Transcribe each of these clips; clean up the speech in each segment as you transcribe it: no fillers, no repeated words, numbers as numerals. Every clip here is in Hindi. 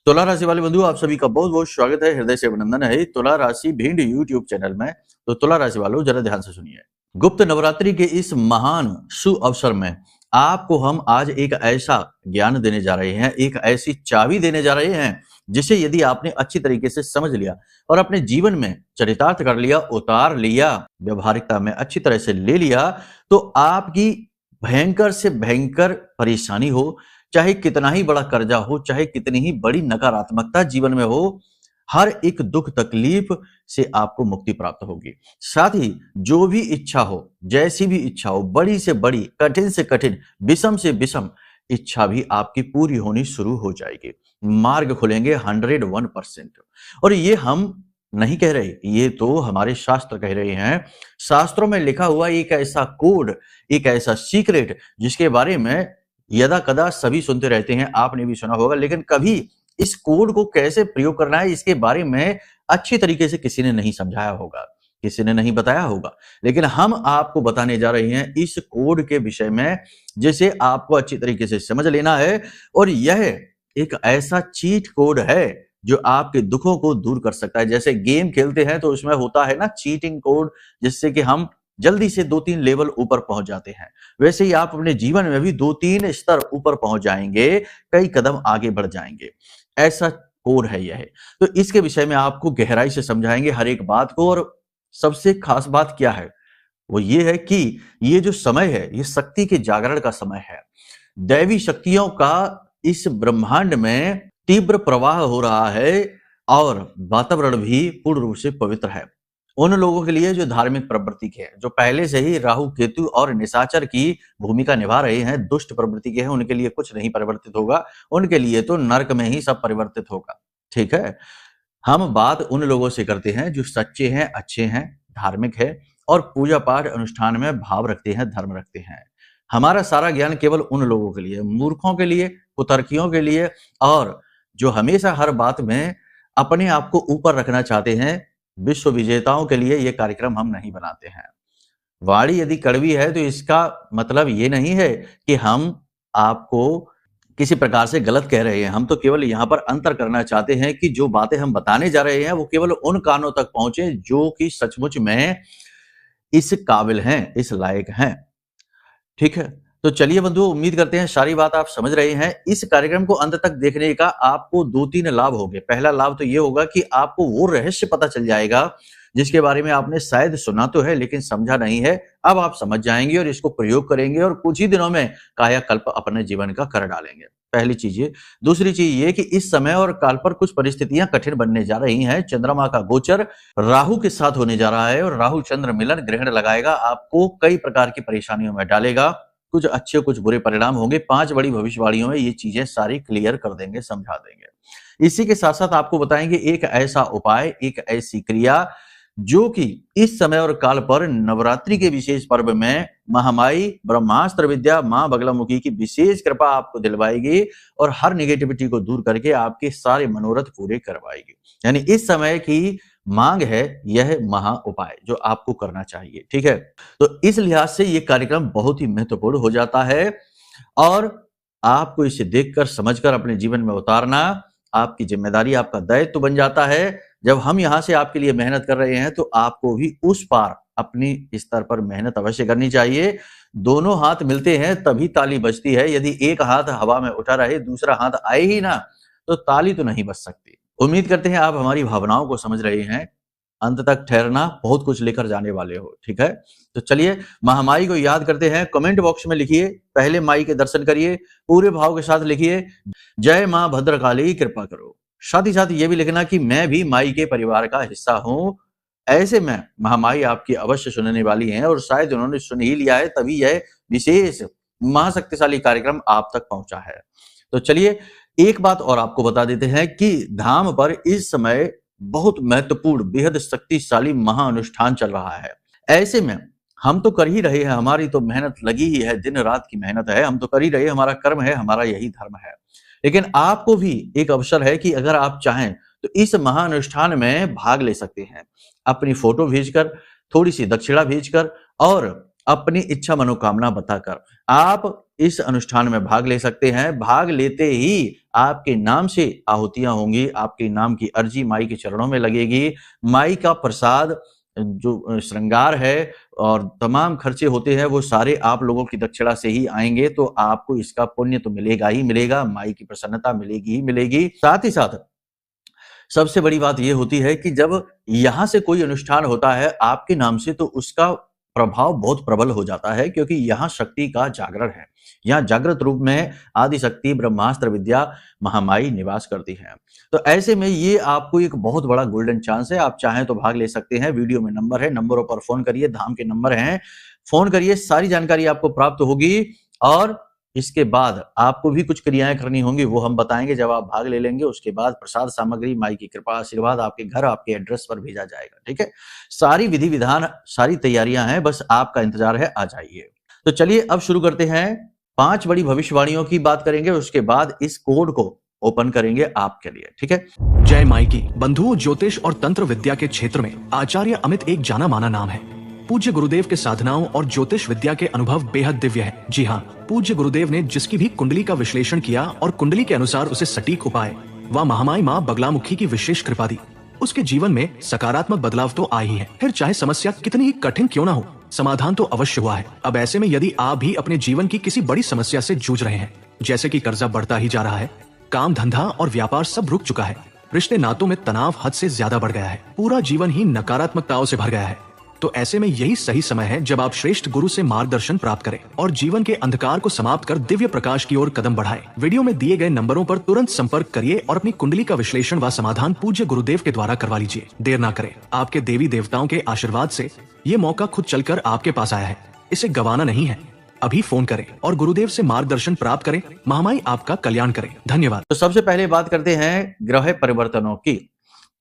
तुला राशि वाले बंधु आप सभी का बहुत बहुत स्वागत है, हृदय से अभिनंदन है तुला राशि भिंड यूट्यूब चैनल में। तो तुला राशि वालों जरा ध्यान से सुनिए। गुप्त नवरात्रि के इस महान शुभ अवसर में आपको हम आज एक ऐसा ज्ञान देने जा रहे हैं, एक ऐसी चाबी देने जा रहे हैं जिसे यदि आपने अच्छी तरीके से समझ लिया और अपने जीवन में चरितार्थ कर लिया, उतार लिया, व्यवहारिकता में अच्छी तरह से ले लिया, तो आपकी भयंकर से भयंकर परेशानी हो, चाहे कितना ही बड़ा कर्जा हो, चाहे कितनी ही बड़ी नकारात्मकता जीवन में हो, हर एक दुख तकलीफ से आपको मुक्ति प्राप्त होगी। साथ ही जो भी इच्छा हो, जैसी भी इच्छा हो, बड़ी से बड़ी, कठिन से कठिन, विषम से विषम इच्छा भी आपकी पूरी होनी शुरू हो जाएगी। मार्ग खुलेंगे 101%। और ये हम नहीं कह रहे, ये तो हमारे शास्त्र कह रहे हैं। शास्त्रों में लिखा हुआ एक ऐसा कोड, एक ऐसा सीक्रेट जिसके बारे में यदा कदा सभी सुनते रहते हैं, आपने भी सुना होगा, लेकिन कभी इस कोड को कैसे प्रयोग करना है इसके बारे में अच्छी तरीके से किसी ने नहीं समझाया होगा, किसी ने नहीं बताया होगा। लेकिन हम आपको बताने जा रहे हैं इस कोड के विषय में जिसे आपको अच्छी तरीके से समझ लेना है। और यह एक ऐसा चीट कोड है जो आपके दुखों को दूर कर सकता है। जैसे गेम खेलते हैं तो उसमें होता है ना चीटिंग कोड, जिससे कि हम जल्दी से 2-3 लेवल ऊपर पहुंच जाते हैं। वैसे ही आप अपने जीवन में भी 2-3 स्तर ऊपर पहुंच जाएंगे, कई कदम आगे बढ़ जाएंगे। ऐसा कोड है यह। तो इसके विषय में आपको गहराई से समझाएंगे हर एक बात को। और सबसे खास बात क्या है वो ये है कि ये जो समय है ये शक्ति के जागरण का समय है। दैवी शक्तियों का इस ब्रह्मांड में तीव्र प्रवाह हो रहा है और वातावरण भी पूर्ण रूप से पवित्र है। उन लोगों के लिए जो धार्मिक प्रवृत्ति के हैं, जो पहले से ही राहु केतु और निशाचर की भूमिका निभा रहे हैं, दुष्ट प्रवृत्ति के हैं, उनके लिए कुछ नहीं परिवर्तित होगा। उनके लिए तो नरक में ही सब परिवर्तित होगा। ठीक है, हम बात उन लोगों से करते हैं जो सच्चे हैं, अच्छे हैं, धार्मिक है और पूजा पाठ अनुष्ठान में भाव रखते हैं, धर्म रखते हैं। हमारा सारा ज्ञान केवल उन लोगों के लिए, मूर्खों के लिए, कुतर्कियों के लिए और जो हमेशा हर बात में अपने आप को ऊपर रखना चाहते हैं, विश्व विजेताओं के लिए ये कार्यक्रम हम नहीं बनाते हैं। वाणी यदि कड़वी है तो इसका मतलब ये नहीं है कि हम आपको किसी प्रकार से गलत कह रहे हैं। हम तो केवल यहाँ पर अंतर करना चाहते हैं कि जो बातें हम बताने जा रहे हैं वो केवल उन कानों तक पहुंचे जो कि सचमुच में इस काबिल हैं, इस लायक हैं। ठीक है, तो चलिए बंधुओं, उम्मीद करते हैं सारी बात आप समझ रहे हैं। इस कार्यक्रम को अंत तक देखने का आपको 2-3 लाभ होंगे। पहला लाभ तो ये होगा कि आपको वो रहस्य पता चल जाएगा जिसके बारे में आपने शायद सुना तो है लेकिन समझा नहीं है। अब आप समझ जाएंगे और इसको प्रयोग करेंगे और कुछ ही दिनों में कायाकल्प अपने जीवन का कर डालेंगे। पहली चीज ये। दूसरी चीज ये कि इस समय और काल पर कुछ परिस्थितियां कठिन बनने जा रही हैं। चंद्रमा का गोचर राहु के साथ होने जा रहा है और राहु चंद्र मिलन ग्रहण लगाएगा, आपको कई प्रकार की परेशानियों में डालेगा। कुछ अच्छे कुछ बुरे परिणाम होंगे। 5 बड़ी भविष्यवाणियों में ये चीजें सारी क्लियर कर देंगे, समझा देंगे। इसी के साथ साथ आपको बताएंगे एक ऐसा उपाय, एक ऐसी क्रिया जो कि इस समय और काल पर नवरात्रि के विशेष पर्व में महामाई ब्रह्मास्त्र विद्या मां बगलामुखी की विशेष कृपा आपको दिलवाएगी और हर निगेटिविटी को दूर करके आपके सारे मनोरथ पूरे करवाएगी। यानी इस समय की मांग है यह महा उपाय जो आपको करना चाहिए। ठीक है, तो इस लिहाज से यह कार्यक्रम बहुत ही महत्वपूर्ण हो जाता है और आपको इसे देखकर समझकर अपने जीवन में उतारना आपकी जिम्मेदारी, आपका दायित्व तो बन जाता है। जब हम यहां से आपके लिए मेहनत कर रहे हैं तो आपको भी उस पार अपनी स्तर पर मेहनत अवश्य करनी चाहिए। दोनों हाथ मिलते हैं तभी ताली बजती है। यदि एक हाथ हवा में उठा रहे, दूसरा हाथ आए ही ना, तो ताली तो नहीं बज सकती। उम्मीद करते हैं आप हमारी भावनाओं को समझ रहे हैं। अंत तक ठहरना, बहुत कुछ लेकर जाने वाले हो। ठीक है, तो चलिए महामाई को याद करते हैं। कमेंट बॉक्स में लिखिए, पहले माई के दर्शन करिए, पूरे भाव के साथ लिखिए जय मां भद्रकाली कृपा करो। साथ ही साथ ये भी लिखना कि मैं भी माई के परिवार का हिस्सा हूं। ऐसे में महामाई आपकी अवश्य सुनने वाली हैं और शायद उन्होंने सुन ही लिया है, तभी यह विशेष महाशक्तिशाली कार्यक्रम आप तक पहुंचा है। तो चलिए एक बात और आपको बता देते हैं कि धाम पर इस समय बहुत महत्वपूर्ण, बेहद शक्तिशाली महाअनुष्ठान चल रहा है। ऐसे में हम तो कर ही रहे हैं, हमारी तो मेहनत लगी ही है, दिन रात की मेहनत है, हम तो कर ही रहे हैं, हमारा कर्म है, हमारा यही धर्म है। लेकिन आपको भी एक अवसर है कि अगर आप चाहें तो इस महाअनुष्ठान में भाग ले सकते हैं। अपनी फोटो भेजकर, थोड़ी सी दक्षिणा भेजकर और अपनी इच्छा मनोकामना बताकर आप इस अनुष्ठान में भाग ले सकते हैं। भाग लेते ही आपके नाम से आहुतियां होंगी, आपके नाम की अर्जी माई के चरणों में लगेगी। माई का प्रसाद जो श्रृंगार है और तमाम खर्चे होते हैं वो सारे आप लोगों की दक्षिणा से ही आएंगे, तो आपको इसका पुण्य तो मिलेगा ही मिलेगा, माई की प्रसन्नता मिलेगी ही मिलेगी। साथ ही साथ सबसे बड़ी बात यह होती है कि जब यहां से कोई अनुष्ठान होता है आपके नाम से, तो उसका प्रभाव बहुत प्रबल हो जाता है, क्योंकि यहाँ शक्ति का जागरण है। यहाँ जागृत रूप में आदि शक्ति ब्रह्मास्त्र विद्या महामाई निवास करती है। तो ऐसे में ये आपको एक बहुत बड़ा गोल्डन चांस है। आप चाहें तो भाग ले सकते हैं। वीडियो में नंबर है, नंबरों पर फोन करिए, धाम के नंबर हैं, फोन करिए, सारी जानकारी आपको प्राप्त होगी। और इसके बाद आपको भी कुछ क्रियाएं करनी होंगी, वो हम बताएंगे जब आप भाग ले लेंगे। उसके बाद प्रसाद सामग्री माई की कृपा आशीर्वाद आपके घर आपके एड्रेस पर भेजा जाएगा। ठीक है, सारी विधि विधान सारी तैयारियां हैं, बस आपका इंतजार है, आ जाइए। तो चलिए अब शुरू करते हैं। 5 बड़ी भविष्यवाणियों की बात करेंगे, उसके बाद इस कोड को ओपन करेंगे आपके लिए। ठीक है, जय माई की। बंधुओं, ज्योतिष और तंत्र विद्या के क्षेत्र में आचार्य अमित एक जाना माना नाम है। पूज्य गुरुदेव के साधनाओं और ज्योतिष विद्या के अनुभव बेहद दिव्य है। जी हाँ, पूज्य गुरुदेव ने जिसकी भी कुंडली का विश्लेषण किया और कुंडली के अनुसार उसे सटीक उपाय व महामाई माँ बगलामुखी की विशेष कृपा दी, उसके जीवन में सकारात्मक बदलाव तो आए ही है। फिर चाहे समस्या कितनी ही कठिन क्यों ना हो, समाधान तो अवश्य हुआ है। अब ऐसे में यदि आप भी अपने जीवन की किसी बड़ी समस्या से जूझ रहे हैं, जैसे कि कर्जा बढ़ता ही जा रहा है, काम धंधा और व्यापार सब रुक चुका है, रिश्ते नातों में तनाव हद से ज्यादा बढ़ गया है, पूरा जीवन ही नकारात्मकताओं से भर गया है, तो ऐसे में यही सही समय है जब आप श्रेष्ठ गुरु से मार्गदर्शन प्राप्त करें और जीवन के अंधकार को समाप्त कर दिव्य प्रकाश की ओर कदम बढ़ाएं। वीडियो में दिए गए नंबरों पर तुरंत संपर्क करिए और अपनी कुंडली का विश्लेषण व समाधान पूज्य गुरुदेव के द्वारा करवा लीजिए। देर ना करें, आपके देवी देवताओं के आशीर्वाद से ये मौका खुद चलकर आपके पास आया है, इसे गंवाना नहीं है। अभी फोन करें और गुरुदेव से मार्गदर्शन प्राप्त करें। महामाई आपका कल्याण करें। धन्यवाद। तो सबसे पहले बात करते हैं ग्रह परिवर्तनों की।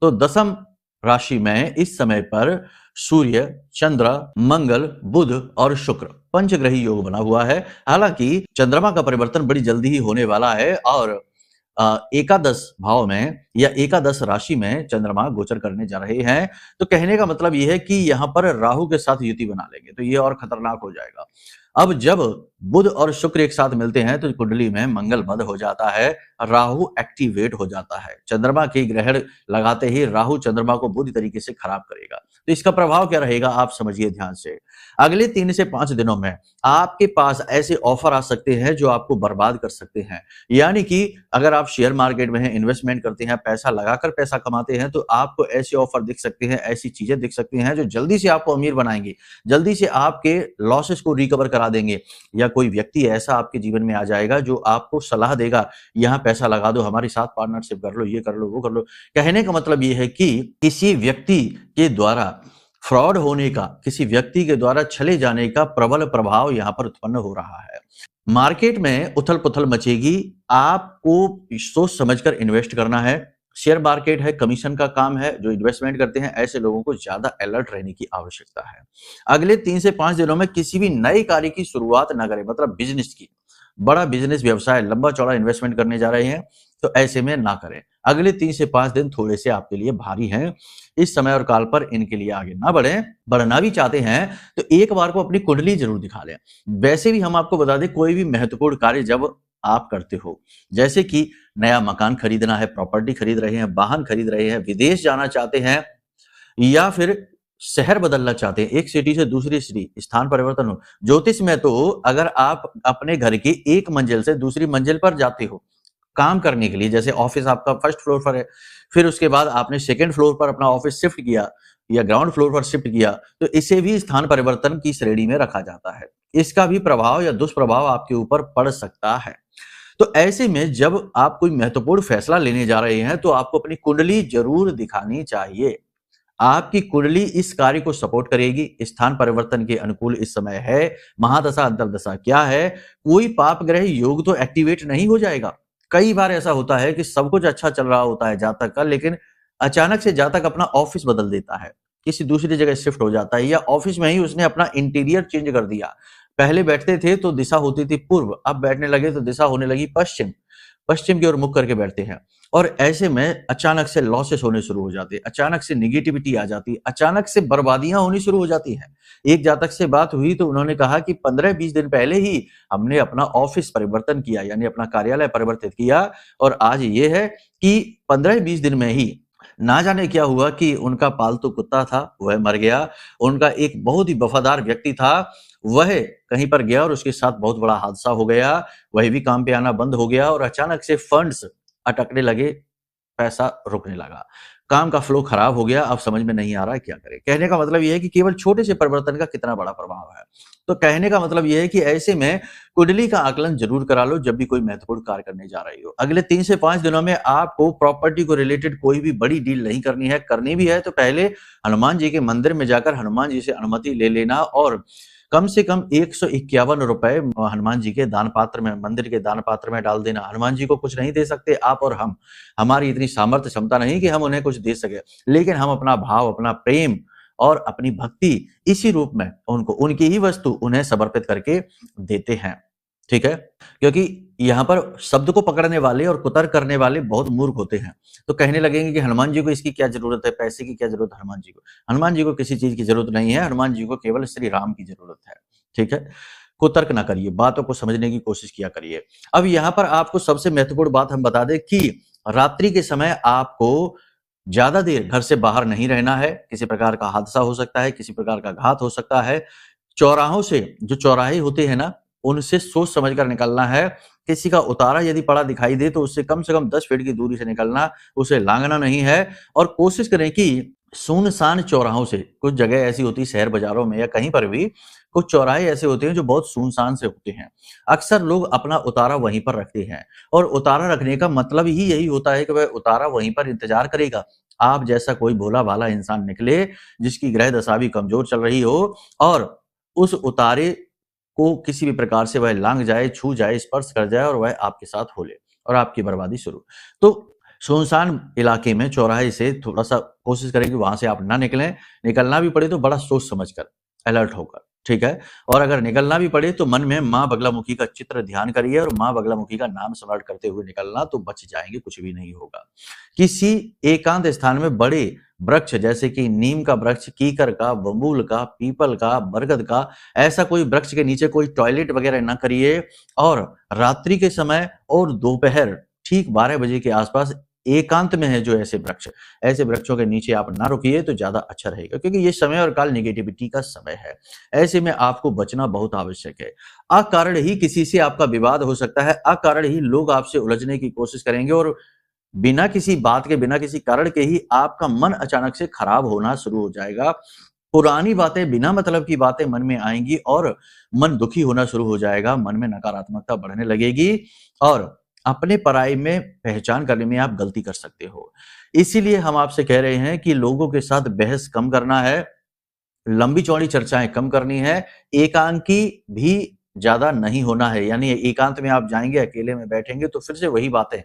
तो 10वीं राशि में इस समय पर सूर्य, चंद्र, मंगल, बुध और शुक्र पंचग्रही योग बना हुआ है। हालांकि चंद्रमा का परिवर्तन बड़ी जल्दी ही होने वाला है और एकादश भाव में या एकादश राशि में चंद्रमा गोचर करने जा रहे हैं। तो कहने का मतलब यह है कि यहाँ पर राहु के साथ युति बना लेंगे, तो ये और खतरनाक हो जाएगा। अब जब बुध और शुक्र एक साथ मिलते हैं तो कुंडली में मंगल मद हो जाता है, राहु एक्टिवेट हो जाता है। चंद्रमा की ग्रहण लगाते ही राहु चंद्रमा को बुरी तरीके से खराब करेगा। तो इसका प्रभाव क्या रहेगा आप समझिए ध्यान से। अगले 3 से 5 दिनों में आपके पास ऐसे ऑफर आ सकते हैं जो आपको बर्बाद कर सकते हैं। यानी कि अगर आप शेयर मार्केट में इन्वेस्टमेंट करते हैं, पैसा लगाकर पैसा कमाते हैं, तो आपको ऐसे ऑफर दिख सकते हैं, ऐसी चीजें दिख सकती हैं जो जल्दी से आपको अमीर बनाएंगी, जल्दी से आपके लॉसेस को रिकवर करा देंगे। या कोई व्यक्ति ऐसा आपके जीवन में आ जाएगा जो आपको सलाह देगा, यहाँ पैसा लगा दो, हमारे साथ पार्टनरशिप कर लो, ये कर लो, वो कर लो। कहने का मतलब ये है कि किसी व्यक्ति के द्वारा फ्रॉड होने का, किसी व्यक्ति के द्वारा छले जाने का प्रबल प्रभाव यहां पर उत्पन्न हो रहा है। मार्केट में उथल पुथल मचेगी, आपको सोच समझकर इन्वेस्ट करना है। शेयर मार्केट है, कमीशन का काम है, जो इन्वेस्टमेंट करते हैं ऐसे लोगों को ज्यादा अलर्ट रहने की आवश्यकता है। अगले 3 से 5 दिनों में किसी भी नए कार्य की शुरुआत न करें, मतलब बिजनेस की, बड़ा बिजनेस व्यवसाय लंबा चौड़ा इन्वेस्टमेंट करने जा रहे हैं तो ऐसे में ना करें। अगले 3 से 5 दिन थोड़े से आपके लिए भारी हैं। इस समय और काल पर इनके लिए आगे ना बढ़ें। बढ़ना भी चाहते हैं तो एक बार को अपनी कुंडली जरूर दिखा लें। वैसे भी हम आपको बता दें, कोई भी महत्वपूर्ण कार्य जब आप करते हो, जैसे कि नया मकान खरीदना है, प्रॉपर्टी खरीद रहे हैं, वाहन खरीद रहे हैं, विदेश जाना चाहते हैं या फिर शहर बदलना चाहते हैं, एक सिटी से दूसरी सिटी, स्थान परिवर्तन हो। ज्योतिष में तो अगर आप अपने घर की एक मंजिल से दूसरी मंजिल पर जाते हो काम करने के लिए, जैसे ऑफिस आपका फर्स्ट फ्लोर पर है, फिर उसके बाद आपने सेकंड फ्लोर पर अपना ऑफिस शिफ्ट किया या ग्राउंड फ्लोर पर शिफ्ट किया, तो इसे भी स्थान परिवर्तन की श्रेणी में रखा जाता है। इसका भी प्रभाव या दुष्प्रभाव आपके ऊपर पड़ सकता है। तो ऐसे में जब आप कोई महत्वपूर्ण फैसला लेने जा रहे हैं तो आपको अपनी कुंडली जरूर दिखानी चाहिए। आपकी कुंडली इस कार्य को सपोर्ट करेगी। स्थान परिवर्तन के अनुकूल इस समय है। महादशा अंतरदशा क्या है, कोई पाप ग्रह योग तो एक्टिवेट नहीं हो जाएगा। कई बार ऐसा होता है कि सब कुछ अच्छा चल रहा होता है जातक का, लेकिन अचानक से जातक अपना ऑफिस बदल देता है, किसी दूसरी जगह शिफ्ट हो जाता है, या ऑफिस में ही उसने अपना इंटीरियर चेंज कर दिया। पहले बैठते थे तो दिशा होती थी पूर्व, अब बैठने लगे तो दिशा होने लगी पश्चिम। पश्चिम की ओर मुख करके बैठते हैं और ऐसे में अचानक से लॉसेस होने शुरू हो जाते हैं, अचानक से निगेटिविटी आ जाती है, अचानक से बर्बादियां होनी शुरू हो जाती हैं। एक जातक से बात हुई तो उन्होंने कहा कि 15-20 दिन पहले ही हमने अपना ऑफिस परिवर्तन किया, यानी अपना कार्यालय परिवर्तित किया और आज ये है कि 15-20 दिन में ही ना जाने क्या हुआ कि उनका पालतू कुत्ता था, वह मर गया। उनका एक बहुत ही वफादार व्यक्ति था, वह कहीं पर गया और उसके साथ बहुत बड़ा हादसा हो गया। वह भी काम पे आना बंद हो गया और अचानक से फंड्स अटकने लगे, पैसा रुकने लगा। काम का फ्लो खराब हो गया, अब समझ में नहीं आ रहा है क्या करें। कहने का मतलब ये है कि केवल छोटे से परिवर्तन का कितना बड़ा प्रभाव है। तो कहने का मतलब ये है कि ऐसे में कुंडली का आकलन जरूर करा लो जब भी कोई महत्वपूर्ण कार्य करने जा रही हो। अगले 3 से 5 दिनों में आपको प्रॉपर्टी को रिलेटेड कोई भी बड़ी डील नहीं करनी है, करनी भी है तो पहले हनुमान जी के मंदिर में जाकर हनुमान जी से अनुमति ले लेना और कम से कम 151 रुपए हनुमान जी के दान पात्र में, मंदिर के दान पात्र में डाल देना। हनुमान जी को कुछ नहीं दे सकते आप और हम, हमारी इतनी सामर्थ्य क्षमता नहीं कि हम उन्हें कुछ दे सके, लेकिन हम अपना भाव, अपना प्रेम और अपनी भक्ति इसी रूप में उनको, उनकी ही वस्तु उन्हें समर्पित करके देते हैं। ठीक है, क्योंकि यहाँ पर शब्द को पकड़ने वाले और कुतर्क करने वाले बहुत मूर्ख होते हैं। तो कहने लगेंगे कि हनुमान जी को इसकी क्या जरूरत है, पैसे की क्या जरूरत है हनुमान जी को। हनुमान जी को किसी चीज की जरूरत नहीं है, हनुमान जी को केवल श्री राम की जरूरत है। ठीक है, कुतर्क ना करिए, बातों को समझने की कोशिश किया करिए। अब यहाँ पर आपको सबसे महत्वपूर्ण बात हम बता दें कि रात्रि के समय आपको ज्यादा देर घर से बाहर नहीं रहना है। किसी प्रकार का हादसा हो सकता है, किसी प्रकार का घात हो सकता है। चौराहों से, जो चौराहे होते हैं ना, उनसे सोच समझ कर निकलना है। किसी का उतारा यदि पड़ा दिखाई दे तो उससे कम से कम 10 फीट की दूरी से निकलना, उसे लांघना नहीं है। और कोशिश करें कि सुनसान चौराहों से, कुछ जगह ऐसी होती है शहर बाजारों में या कहीं पर भी, कुछ चौराहे ऐसे होते हैं जो बहुत सुनसान से होते हैं। अक्सर लोग अपना उतारा वहीं पर रखते हैं और उतारा रखने का मतलब ही यही होता है कि वह उतारा वहीं पर इंतजार करेगा। आप जैसा कोई भोला भाला इंसान निकले जिसकी ग्रह दशा भी कमजोर चल रही हो और उस उतारे को किसी भी प्रकार से वह लांघ जाए, छू जाए, स्पर्श कर जाए और वह आपके साथ हो ले और आपकी बर्बादी शुरू। तो सुनसान इलाके में चौराहे से थोड़ा सा कोशिश करें कि वहां से आप ना निकलें। निकलना भी पड़े तो बड़ा सोच समझ कर, अलर्ट होकर। ठीक है, और अगर निकलना भी पड़े तो मन में माँ बगलामुखी का चित्र ध्यान करिए और माँ बगलामुखी का नाम स्मरण करते हुए निकलना, तो बच जाएंगे, कुछ भी नहीं होगा। किसी एकांत स्थान में बड़े वृक्ष जैसे कि नीम का वृक्ष, कीकर का, बबूल का, पीपल का, बरगद का, ऐसा कोई वृक्ष के नीचे कोई टॉयलेट वगैरह ना करिए। और रात्रि के समय और दोपहर ठीक 12 बजे के आसपास एकांत में है जो ऐसे वृक्ष, ऐसे वृक्षों के नीचे आप ना रुकिए तो ज्यादा अच्छा रहेगा, क्योंकि ये समय और काल निगेटिविटी का समय है। ऐसे में आपको बचना बहुत आवश्यक है। अकारण ही किसी से आपका विवाद हो सकता है, अकारण ही लोग आपसे उलझने की कोशिश करेंगे और बिना किसी बात के, बिना किसी कारण के ही आपका मन अचानक से खराब होना शुरू हो जाएगा। पुरानी बातें, बिना मतलब की बातें मन में आएंगी और मन दुखी होना शुरू हो जाएगा। मन में नकारात्मकता बढ़ने लगेगी और अपने पराई में पहचान करने में आप गलती कर सकते हो। इसीलिए हम आपसे कह रहे हैं कि लोगों के साथ बहस कम करना है, लंबी चौड़ी चर्चाएं कम करनी है, एकांकी भी ज्यादा नहीं होना है। यानी एकांत में आप जाएंगे, अकेले में बैठेंगे तो फिर से वही बातें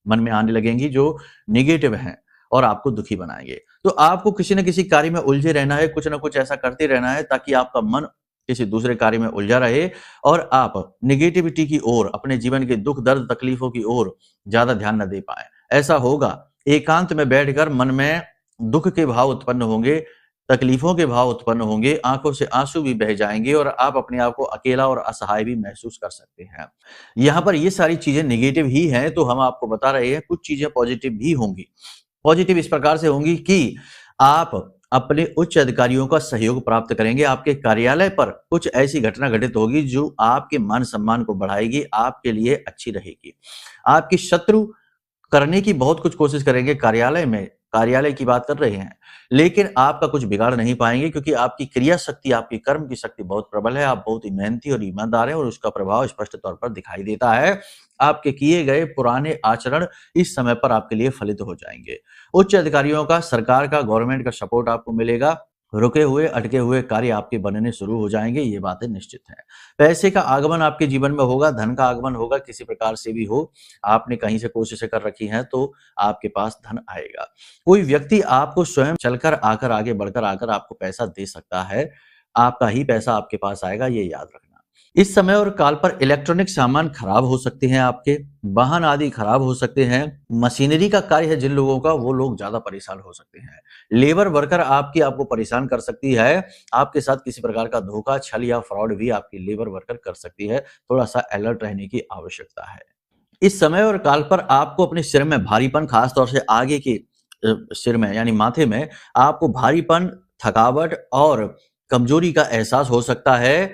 मन में आने लगेंगी जो निगेटिव हैं और आपको दुखी बनाएंगे। तो आपको किसी न किसी कार्य में उलझे रहना है, कुछ ना कुछ ऐसा करते रहना है ताकि आपका मन किसी दूसरे कार्य में उलझा रहे और आप निगेटिविटी की ओर, अपने जीवन के दुख दर्द तकलीफों की ओर ज्यादा ध्यान न दे पाए। ऐसा होगा, एकांत में बैठकर मन में दुख के भाव उत्पन्न होंगे, तकलीफों के भाव उत्पन्न होंगे, आंखों से आंसू भी बह जाएंगे और आप अपने आप को अकेला और असहाय भी महसूस कर सकते हैं। यहाँ पर ये सारी चीजें निगेटिव ही हैं, तो हम आपको बता रहे हैं कुछ चीजें पॉजिटिव भी होंगी। पॉजिटिव इस प्रकार से होंगी कि आप अपने उच्च अधिकारियों का सहयोग प्राप्त करेंगे। आपके कार्यालय पर कुछ ऐसी घटना घटित होगी जो आपके मान सम्मान को बढ़ाएगी, आपके लिए अच्छी रहेगी। आपकी शत्रु करने की बहुत कुछ कोशिश करेंगे कार्यालय में, कार्यालय की बात कर रहे हैं, लेकिन आपका कुछ बिगाड़ नहीं पाएंगे क्योंकि आपकी क्रिया शक्ति, आपकी कर्म की शक्ति बहुत प्रबल है। आप बहुत ही मेहनती और ईमानदार हैं और उसका प्रभाव स्पष्ट तौर पर दिखाई देता है। आपके किए गए पुराने आचरण इस समय पर आपके लिए फलित हो जाएंगे। उच्च अधिकारियों का, सरकार का, गवर्नमेंट का सपोर्ट आपको मिलेगा। रुके हुए, अटके हुए कार्य आपके बनने शुरू हो जाएंगे, ये बातें निश्चित हैं। पैसे का आगमन आपके जीवन में होगा, धन का आगमन होगा, किसी प्रकार से भी हो। आपने कहीं से कोशिशें कर रखी हैं तो आपके पास धन आएगा। कोई व्यक्ति आपको स्वयं चलकर आकर, आगे बढ़कर आकर आपको पैसा दे सकता है। आपका ही पैसा आपके पास आएगा, ये याद रखना। इस समय और काल पर इलेक्ट्रॉनिक सामान खराब हो सकते हैं, आपके वाहन आदि खराब हो सकते हैं, मशीनरी का कार्य है जिन लोगों का, वो लोग ज्यादा परेशान हो सकते हैं। लेबर वर्कर आपको परेशान कर सकती है, आपके साथ किसी प्रकार का धोखा, छल या फ्रॉड भी आपकी लेबर वर्कर कर सकती है। थोड़ा सा अलर्ट रहने की आवश्यकता है। इस समय और काल पर आपको अपने सिर में भारीपन, खास तौर से आगे के सिर में यानी माथे में आपको भारीपन, थकावट और कमजोरी का एहसास हो सकता है।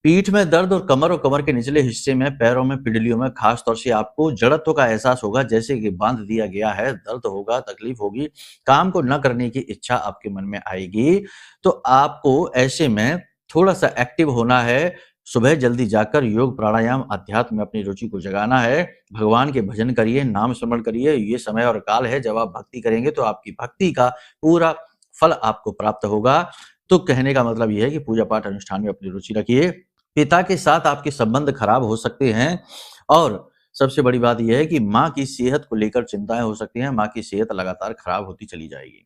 पीठ में दर्द और कमर के निचले हिस्से में, पैरों में, पिंडलियों में खास तौर से आपको जड़त्व का एहसास होगा, जैसे कि बांध दिया गया है। दर्द होगा, तकलीफ होगी, काम को न करने की इच्छा आपके मन में आएगी। तो आपको ऐसे में थोड़ा सा एक्टिव होना है। सुबह जल्दी जाकर योग, प्राणायाम, अध्यात्म में अपनी रुचि को जगाना है। भगवान के भजन करिए, नाम स्मरण करिए। ये समय और काल है जब आप भक्ति करेंगे तो आपकी भक्ति का पूरा फल आपको प्राप्त होगा। तो कहने का मतलब यह है कि पूजा पाठ अनुष्ठान में अपनी रुचि रखिए। पिता के साथ आपके संबंध खराब हो सकते हैं और सबसे बड़ी बात यह है कि माँ की सेहत को लेकर चिंताएं हो सकती हैं। माँ की सेहत लगातार खराब होती चली जाएगी।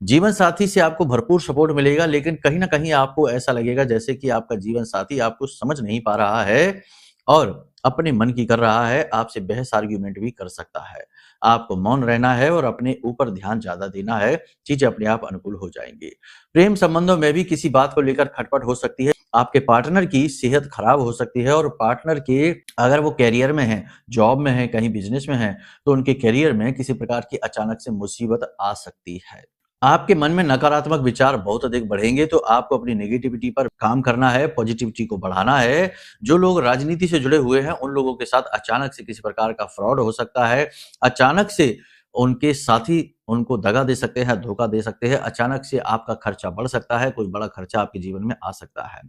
जीवन साथी से आपको भरपूर सपोर्ट मिलेगा, लेकिन कहीं ना कहीं आपको ऐसा लगेगा जैसे कि आपका जीवन साथी आपको समझ नहीं पा रहा है और अपने मन की कर रहा है। आपसे बहस, आर्ग्यूमेंट भी कर सकता है। आपको मौन रहना है और अपने ऊपर ध्यान ज्यादा देना है। चीजें अपने आप अनुकूल हो जाएंगी। प्रेम संबंधों में भी किसी बात को लेकर खटपट हो सकती है। आपके पार्टनर की सेहत खराब हो सकती है और पार्टनर के, अगर वो कैरियर में है, जॉब में है, कहीं बिजनेस में है, तो उनके कैरियर में किसी प्रकार की अचानक से मुसीबत आ सकती है। आपके मन में नकारात्मक विचार बहुत अधिक बढ़ेंगे, तो आपको अपनी नेगेटिविटी पर काम करना है, पॉजिटिविटी को बढ़ाना है। जो लोग राजनीति से जुड़े हुए हैं, उन लोगों के साथ अचानक से किसी प्रकार का फ्रॉड हो सकता है। अचानक से उनके साथी उनको दगा दे सकते हैं, धोखा दे सकते हैं। अचानक से आपका खर्चा बढ़ सकता है, कोई बड़ा खर्चा आपके जीवन में आ सकता है।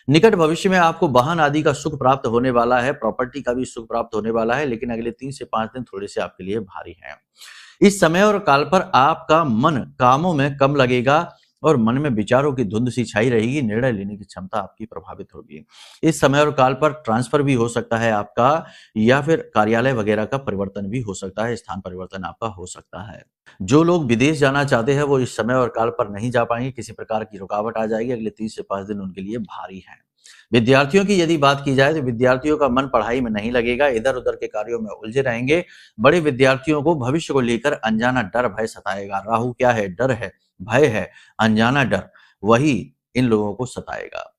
निकट भविष्य में आपको वाहन आदि का सुख प्राप्त होने वाला है, प्रॉपर्टी का भी सुख प्राप्त होने वाला है, लेकिन अगले 3 से 5 दिन थोड़े से आपके लिए भारी हैं। इस समय और काल पर आपका मन कामों में कम लगेगा और मन में विचारों की धुंध सी छाई रहेगी। निर्णय लेने की क्षमता आपकी प्रभावित होगी। इस समय और काल पर ट्रांसफर भी हो सकता है आपका, या फिर कार्यालय वगैरह का परिवर्तन भी हो सकता है, स्थान परिवर्तन आपका हो सकता है। जो लोग विदेश जाना चाहते हैं वो इस समय और काल पर नहीं जा पाएंगे, किसी प्रकार की रुकावट आ जाएगी। अगले 3 से 5 दिन उनके लिए भारी है। विद्यार्थियों की यदि बात की जाए तो विद्यार्थियों का मन पढ़ाई में नहीं लगेगा, इधर उधर के कार्यों में उलझे रहेंगे। बड़े विद्यार्थियों को भविष्य को लेकर अनजाना डर, भय सताएगा। राहु क्या है? डर है, भय है, अनजाना डर, वही इन लोगों को सताएगा।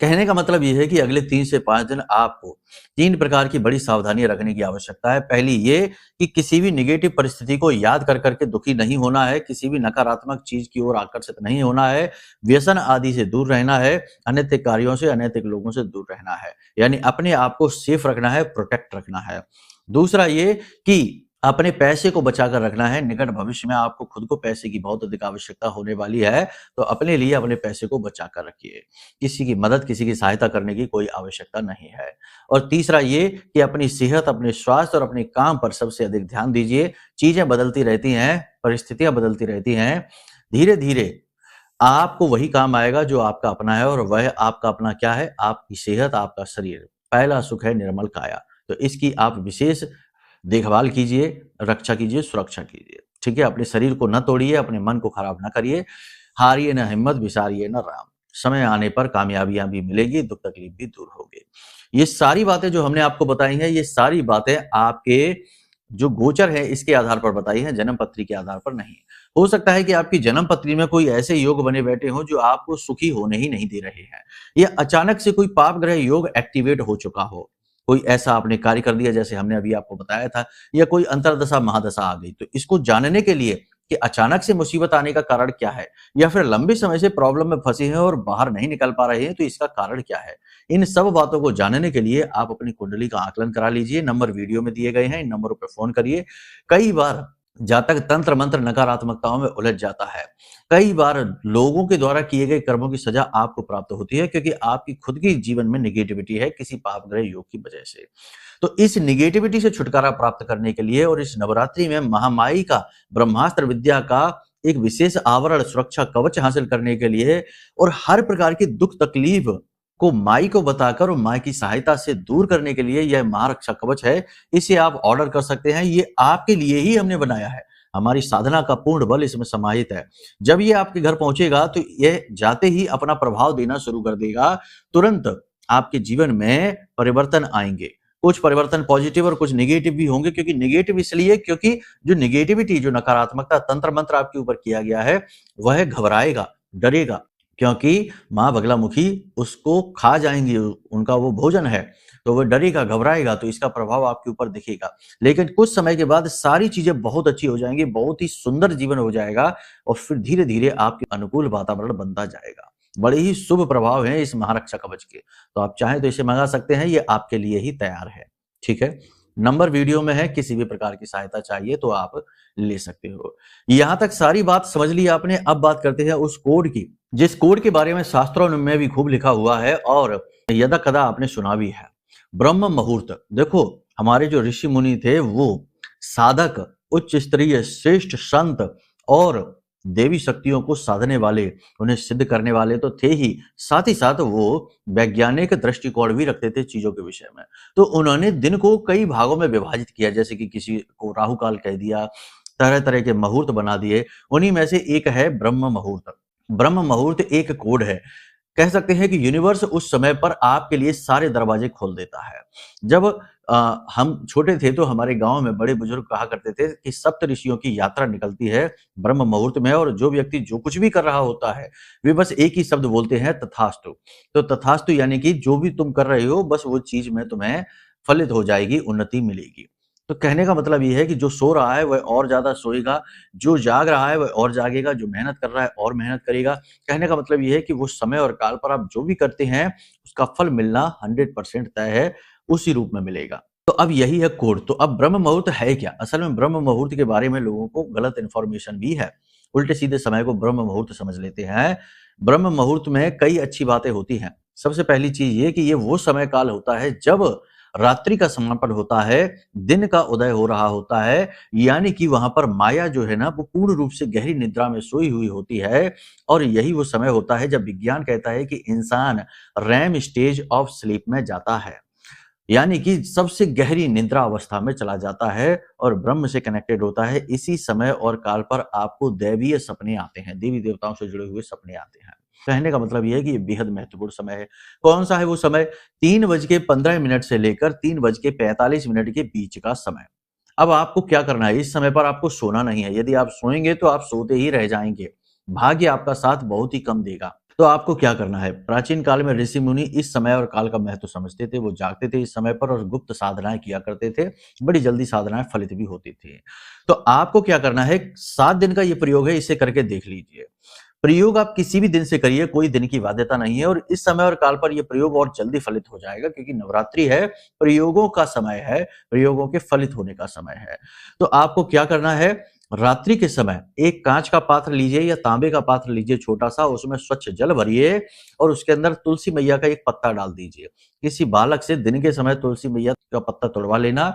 कहने का मतलब यह है कि अगले 3 से 5 दिन आपको 3 प्रकार की बड़ी सावधानियां रखने की आवश्यकता है। पहली ये कि किसी भी निगेटिव परिस्थिति को याद कर करके दुखी नहीं होना है, किसी भी नकारात्मक चीज की ओर आकर्षित नहीं होना है, व्यसन आदि से दूर रहना है, अनैतिक कार्यों से, अनैतिक लोगों से दूर रहना है, यानी अपने आप को सेफ रखना है, प्रोटेक्ट रखना है। दूसरा ये कि अपने पैसे को बचाकर रखना है। निकट भविष्य में आपको खुद को पैसे की बहुत अधिक आवश्यकता होने वाली है, तो अपने लिए अपने पैसे को बचाकर रखिए। किसी की मदद, किसी की सहायता करने की कोई आवश्यकता नहीं है। और तीसरा ये कि अपनी सेहत, अपने स्वास्थ्य और अपने काम पर सबसे अधिक ध्यान दीजिए। चीजें बदलती रहती हैं, परिस्थितियां बदलती रहती हैं। धीरे धीरे आपको वही काम आएगा जो आपका अपना है, और वह आपका अपना क्या है? आपकी सेहत, आपका शरीर। पहला सुख है निर्मल काया, तो इसकी आप विशेष देखभाल कीजिए, रक्षा कीजिए, सुरक्षा कीजिए। ठीक है, अपने शरीर को न तोड़िए, अपने मन को खराब न करिए। हारिए न हिम्मत, विसारिए न राम। समय आने पर कामयाबियां भी मिलेगी, दुख तकलीफ भी दूर होगी। ये सारी बातें जो हमने आपको बताई हैं, ये सारी बातें आपके जो गोचर है इसके आधार पर बताई है, जन्म पत्री के आधार पर नहीं। हो सकता है कि आपकी जन्म पत्री में कोई ऐसे योग बने बैठे हों जो आपको सुखी होने ही नहीं दे रहे हैं, या अचानक से कोई पाप ग्रह योग एक्टिवेट हो चुका हो, कोई ऐसा आपने कार्य कर दिया जैसे हमने अभी आपको बताया था, या कोई अंतरदशा महादशा आ गई। तो इसको जानने के लिए कि अचानक से मुसीबत आने का कारण क्या है, या फिर लंबे समय से प्रॉब्लम में फंसे हैं और बाहर नहीं निकल पा रहे हैं, तो इसका कारण क्या है, इन सब बातों को जानने के लिए आप अपनी कुंडली का आकलन करा लीजिए। नंबर वीडियो में दिए गए हैं, इन नंबरों पर फोन करिए। कई बार जातक तंत्र मंत्र नकारात्मकताओं में उलझ जाता है। कई बार लोगों के द्वारा किए गए कर्मों की सजा आपको प्राप्त होती है, क्योंकि आपकी खुद की जीवन में नेगेटिविटी है किसी पाप ग्रह योग की वजह से। तो इस नेगेटिविटी से छुटकारा प्राप्त करने के लिए और इस नवरात्रि में महामाई का ब्रह्मास्त्र विद्या का एक विशेष आवरण, सुरक्षा कवच हासिल करने के लिए, और हर प्रकार की दुख तकलीफ को माई को बताकर और माई की सहायता से दूर करने के लिए यह महारक्षा कवच है। इसे आप ऑर्डर कर सकते हैं, ये आपके लिए ही हमने बनाया है। हमारी साधना का पूर्ण बल इसमें समाहित है। जब ये आपके घर पहुंचेगा तो यह जाते ही अपना प्रभाव देना शुरू कर देगा। तुरंत आपके जीवन में परिवर्तन आएंगे। कुछ परिवर्तन पॉजिटिव और कुछ नेगेटिव भी होंगे, क्योंकि नेगेटिव इसलिए क्योंकि जो नेगेटिविटी, जो नकारात्मकता तंत्र मंत्र आपके ऊपर किया गया है, वह घबराएगा, डरेगा, क्योंकि माँ बगलामुखी उसको खा जाएंगी, उनका वो भोजन है, तो वो डरेगा, घबराएगा, तो इसका प्रभाव आपके ऊपर दिखेगा। लेकिन कुछ समय के बाद सारी चीजें बहुत अच्छी हो जाएंगी, बहुत ही सुंदर जीवन हो जाएगा, और फिर धीरे धीरे आपके अनुकूल वातावरण बनता जाएगा। बड़े ही शुभ प्रभाव हैं इस महारक्षा कवच के, तो आप चाहें तो इसे मंगा सकते हैं, ये आपके लिए ही तैयार है। ठीक है, नंबर वीडियो में है, किसी भी प्रकार की सहायता चाहिए तो आप ले सकते हो। यहां तक सारी बात समझ ली आपने। अब बात करते हैं उस कोड की, जिस कोड के बारे में शास्त्रों में भी खूब लिखा हुआ है और यदा कदा आपने सुना भी है। ब्रह्म मुहूर्त। देखो, हमारे जो ऋषि मुनि थे वो साधक, उच्च स्तरीय श्रेष्ठ संत और देवी शक्तियों को साधने वाले, उन्हें सिद्ध करने वाले तो थे ही, साथ ही साथ वो वैज्ञानिक दृष्टिकोण भी रखते थे चीजों के विषय में। तो उन्होंने दिन को कई भागों में विभाजित किया, जैसे कि किसी को राहु काल कह दिया, तरह तरह के मुहूर्त बना दिए। उन्हीं में से एक है ब्रह्म मुहूर्त। ब्रह्म मुहूर्त एक कोड है, कह सकते हैं कि यूनिवर्स उस समय पर आपके लिए सारे दरवाजे खोल देता है। जब हम छोटे थे तो हमारे गांव में बड़े बुजुर्ग कहा करते थे कि सप्त ऋषियों की यात्रा निकलती है ब्रह्म मुहूर्त में, और जो व्यक्ति जो कुछ भी कर रहा होता है वे बस एक ही शब्द बोलते हैं, तथास्तु। तो तथास्तु यानी कि जो भी तुम कर रहे हो बस वो चीज में तुम्हें फलित हो जाएगी, उन्नति मिलेगी। तो कहने का मतलब ये है कि जो सो रहा है वह और ज्यादा सोएगा, जो जाग रहा है वह और जागेगा, जो मेहनत कर रहा है और मेहनत करेगा। कहने का मतलब ये है कि वो समय और काल पर आप जो भी करते हैं उसका फल मिलना 100% तय है, उसी रूप में मिलेगा। तो अब यही है कोड। तो अब ब्रह्म मुहूर्त है क्या? असल में ब्रह्म मुहूर्त के बारे में लोगों को गलत इंफॉर्मेशन भी है, उल्टे सीधे समय को ब्रह्म मुहूर्त समझ लेते हैं। ब्रह्म मुहूर्त में कई अच्छी बातें होती हैं। सबसे पहली चीज ये कि ये वो समय काल होता है जब रात्रि का समापन होता है, दिन का उदय हो रहा होता है, यानी कि वहां पर माया जो है ना वो पूर्ण रूप से गहरी निद्रा में सोई हुई होती है। और यही वो समय होता है जब विज्ञान कहता है कि इंसान रैम स्टेज ऑफ स्लीप में जाता है, यानी कि सबसे गहरी निद्रा अवस्था में चला जाता है और ब्रह्म से कनेक्टेड होता है। इसी समय और काल पर आपको दैवीय सपने आते हैं, देवी देवताओं से जुड़े हुए सपने आते हैं। कहने का मतलब यह है कि ये बेहद महत्वपूर्ण समय है। कौन सा है वो समय? 3:15 से लेकर 3:45 के बीच का समय। अब आपको क्या करना है? इस समय पर आपको सोना नहीं है। यदि आप सोएंगे तो आप सोते ही रह जाएंगे, भाग्य आपका साथ बहुत ही कम देगा। तो आपको क्या करना है? प्राचीन काल में ऋषि मुनि इस समय और काल का महत्व समझते थे, वो जागते थे इस समय पर और गुप्त साधनाएं किया करते थे। बड़ी जल्दी साधनाएं फलित भी होती थी। तो आपको क्या करना है? 7 दिन का ये प्रयोग है, इसे करके देख लीजिए। प्रयोग आप किसी भी दिन से करिए, कोई दिन की बाध्यता नहीं है, और इस समय और काल पर यह प्रयोग और जल्दी फलित हो जाएगा, क्योंकि नवरात्रि है, प्रयोगों का समय है, प्रयोगों के फलित होने का समय है। तो आपको क्या करना है? रात्रि के समय एक कांच का पात्र लीजिए या तांबे का पात्र लीजिए छोटा सा, उसमें स्वच्छ जल भरिए और उसके अंदर तुलसी मैया का एक पत्ता डाल दीजिए। किसी बालक से दिन के समय तुलसी मैया का पत्ता तोड़वा लेना,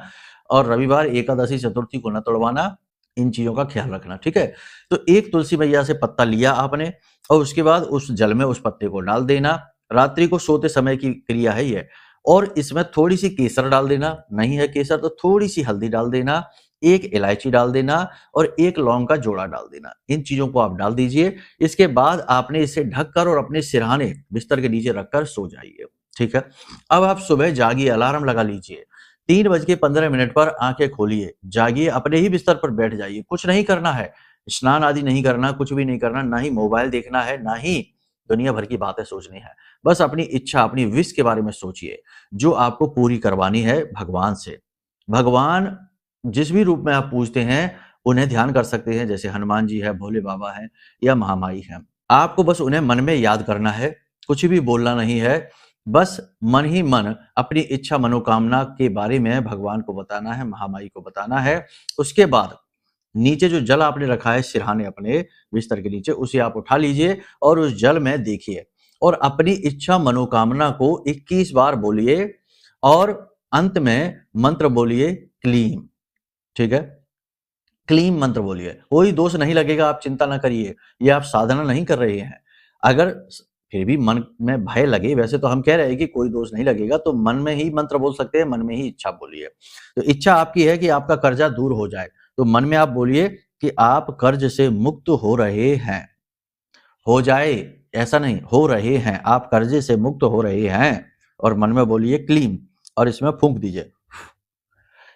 और रविवार, एकादशी, चतुर्थी को न तोड़वाना। इन चीजों का ख्याल रखना, ठीक है? तो एक तुलसी मैया से पत्ता लिया आपने, और उसके बाद उस जल में उस पत्ते को डाल देना। रात्रि को सोते समय की क्रिया है ये। और इसमें थोड़ी सी केसर डाल देना, नहीं है केसर तो थोड़ी सी हल्दी डाल देना, एक इलायची डाल देना और एक लौंग का जोड़ा डाल देना। इन चीजों को आप डाल दीजिए। इसके बाद आपने इसे ढककर और अपने सिरहाने बिस्तर के नीचे रखकर सो जाइए, ठीक है? अब आप सुबह जागिए, अलार्म लगा लीजिए। 3:15 पर आंखें खोलिए, जागिए, अपने ही बिस्तर पर बैठ जाइए। कुछ नहीं करना है, स्नान आदि नहीं करना, कुछ भी नहीं करना, ना ही मोबाइल देखना है, ना ही दुनिया भर की बातें सोचनी है। बस अपनी इच्छा, अपनी विश के बारे में सोचिए, जो आपको पूरी करवानी है भगवान से। भगवान जिस भी रूप में आप पूजते हैं उन्हें ध्यान कर सकते हैं, जैसे हनुमान जी है, भोले बाबा है या महामाई है। आपको बस उन्हें मन में याद करना है, कुछ भी बोलना नहीं है। बस मन ही मन अपनी इच्छा, मनोकामना के बारे में भगवान को बताना है, महामाई को बताना है। उसके बाद नीचे जो जल आपने रखा है सिरहाने अपने बिस्तर के नीचे, उसे आप उठा लीजिए और उस जल में देखिए और अपनी इच्छा, मनोकामना को 21 बार बोलिए और अंत में मंत्र बोलिए क्लीम, ठीक है? क्लीम मंत्र बोलिए। कोई दोष नहीं लगेगा, आप चिंता ना करिए। ये आप साधना नहीं कर रहे हैं। अगर फिर भी मन में भय लगे, वैसे तो हम कह रहे हैं कि कोई दोष नहीं लगेगा, तो मन में ही मंत्र बोल सकते हैं, मन में ही इच्छा बोलिए। तो इच्छा आपकी है कि आपका कर्जा दूर हो जाए, तो मन में आप बोलिए कि आप कर्ज से मुक्त हो रहे हैं। हो जाए ऐसा नहीं, हो रहे हैं, आप कर्जे से मुक्त हो रहे हैं। और मन में बोलिए क्लीम और इसमें फूंक दीजिए।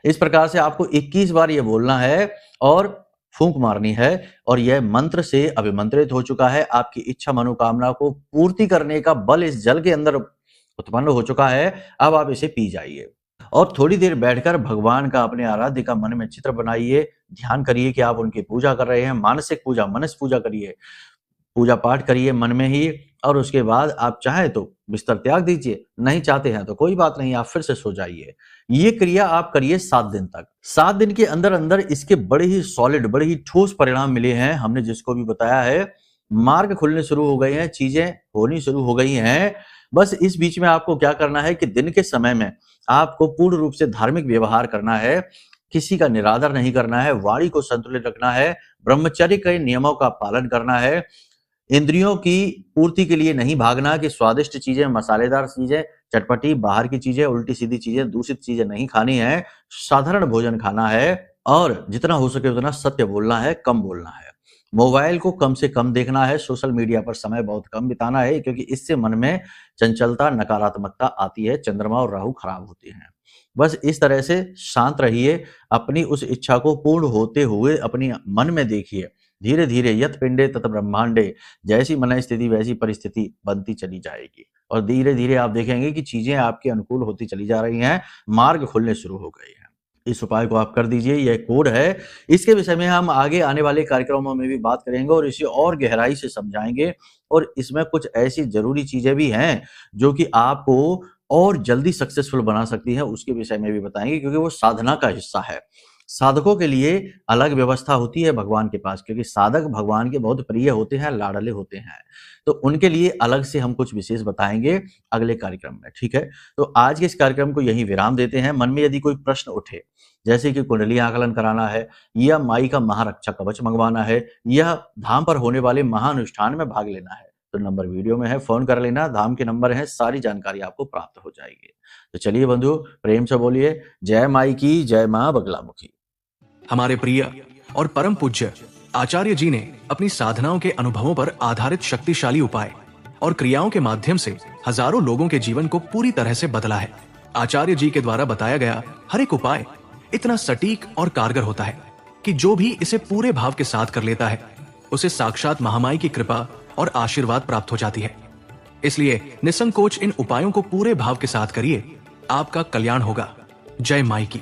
इस प्रकार से आपको 21 बार ये बोलना है और फूंक मारनी है और यह मंत्र से अभिमंत्रित हो चुका है। आपकी इच्छा मनोकामना को पूर्ति करने का बल इस जल के अंदर उत्पन्न हो चुका है। अब आप इसे पी जाइए और थोड़ी देर बैठकर भगवान का, अपने आराध्य का मन में चित्र बनाइए। ध्यान करिए कि आप उनकी पूजा कर रहे हैं, मानसिक पूजा, मनस पूजा करिए, पूजा पाठ करिए मन में ही। और उसके बाद आप चाहे तो बिस्तर त्याग दीजिए, नहीं चाहते हैं तो कोई बात नहीं, आप फिर से सो जाइए। ये क्रिया आप करिए 7 दिन तक। 7 दिन के अंदर अंदर इसके बड़े ही सॉलिड, बड़े ही ठोस परिणाम मिले हैं। हमने जिसको भी बताया है, मार्ग खुलने शुरू हो गए हैं, चीजें होनी शुरू हो गई हैं। बस इस बीच में आपको क्या करना है कि दिन के समय में आपको पूर्ण रूप से धार्मिक व्यवहार करना है, किसी का निरादर नहीं करना है, वाणी को संतुलित रखना है, ब्रह्मचर्य के नियमों का पालन करना है, इंद्रियों की पूर्ति के लिए नहीं भागना कि स्वादिष्ट चीजें, मसालेदार चीजें, चटपटी बाहर की चीजें, उल्टी सीधी चीजें, दूषित चीजें नहीं खानी है, साधारण भोजन खाना है और जितना हो सके उतना सत्य बोलना है, कम बोलना है। मोबाइल को कम से कम देखना है, सोशल मीडिया पर समय बहुत कम बिताना है, क्योंकि इससे मन में चंचलता, नकारात्मकता आती है, चंद्रमा और राहु खराब होते हैं। बस इस तरह से शांत रहिए, अपनी उस इच्छा को पूर्ण होते हुए अपनी मन में देखिए। धीरे धीरे यत पिंडे तत ब्रह्मांडे, जैसी मन स्थिति वैसी परिस्थिति बनती चली जाएगी और धीरे धीरे आप देखेंगे कि चीजें आपके अनुकूल होती चली जा रही हैं, मार्ग खुलने शुरू हो गए हैं। इस उपाय को आप कर दीजिए, यह कोड है। इसके विषय में हम आगे आने वाले कार्यक्रमों में भी बात करेंगे और इसे और गहराई से समझाएंगे और इसमें कुछ ऐसी जरूरी चीजें भी हैं जो कि आपको और जल्दी सक्सेसफुल बना सकती है, उसके विषय में भी बताएंगे, क्योंकि वो साधना का हिस्सा है। साधकों के लिए अलग व्यवस्था होती है भगवान के पास, क्योंकि साधक भगवान के बहुत प्रिय होते हैं, लाडले होते हैं, तो उनके लिए अलग से हम कुछ विशेष बताएंगे अगले कार्यक्रम में। ठीक है, तो आज के इस कार्यक्रम को यहीं विराम देते हैं। मन में यदि कोई प्रश्न उठे, जैसे कि कुंडली आकलन कराना है या माई का महारक्षा कवच मंगवाना है या धाम पर होने वाले महानुष्ठान में भाग लेना है, तो नंबर वीडियो में है, फोन कर लेना, धाम के नंबर है, सारी जानकारी आपको प्राप्त हो जाएगी। तो चलिए बंधु, प्रेम से बोलिए जय माई की, जय मां बगलामुखी। हमारे प्रिय और परम पूज्य आचार्य जी ने अपनी साधनाओं के अनुभवों पर आधारित शक्तिशाली उपाय और क्रियाओं के माध्यम से हजारों लोगों के जीवन को पूरी तरह से बदला है। आचार्य जी के द्वारा बताया गया हर एक उपाय इतना सटीक और कारगर होता है कि जो भी इसे पूरे भाव के साथ कर लेता है, उसे साक्षात महामाई की कृपा और आशीर्वाद प्राप्त हो जाती है। इसलिए निसंकोच इन उपायों को पूरे भाव के साथ करिए, आपका कल्याण होगा। जय माई की।